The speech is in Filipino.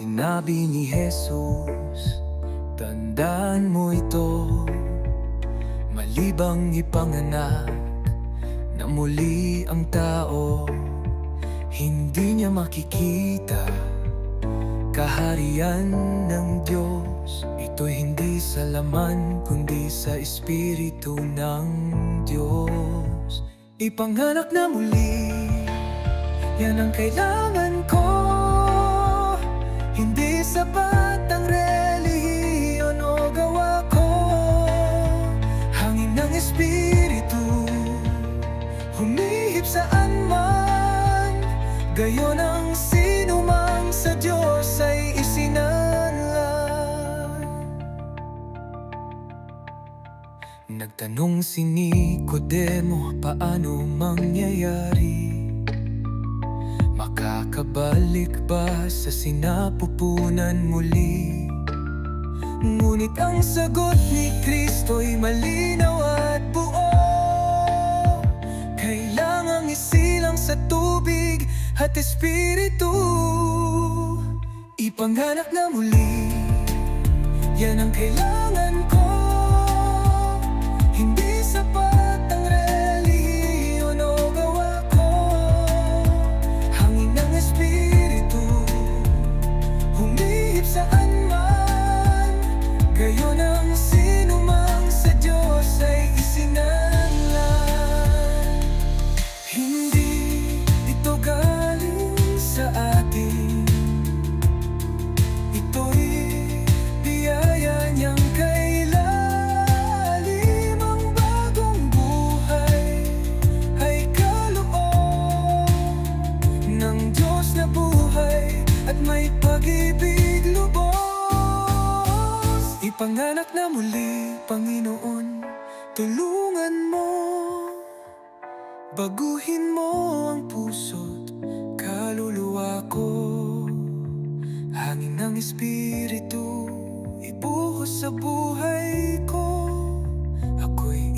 Sinabi ni Jesus, tandaan mo ito, malibang ipanganak na muli ang tao, hindi niya makikita kaharian ng Diyos. Ito'y hindi sa laman, kundi sa Espiritu ng Diyos. Ipanganak na muli, yan ang kailangan ko. Hindi sapat ang relihiyon o gawa ko. Hangin ng Espiritu, humihip saan man. Gayon ang sinumang sa Diyos ay isinanlan. Nagtanong si Nicodemo, paano mangyayari? Makakabalik ba sa sinapupunan muli? Ngunit ang sagot ni Kristo'y malinaw at buo. Kailangang isilang sa tubig at Espiritu. Ipanganak na muli, yan ang kailangan ko. Hindi sapat ang relihiyon o gawa ko. Hangin ng Espiritu, humihip saan man. Gayon ang sinumang sa Diyos ay isinanlan. Hindi ito galing sa atin, ito'y biyaya niyang kailalim. Ang bagong buhay ay kaloob ng Diyos na buhay at may pag-ibig lubos. Ipanganak na muli, Panginoon, tulungan mo. Baguhin mo ang puso't kaluluwa ko. Hangin ng Espiritu, ibuhos sa buhay ko. Ako'y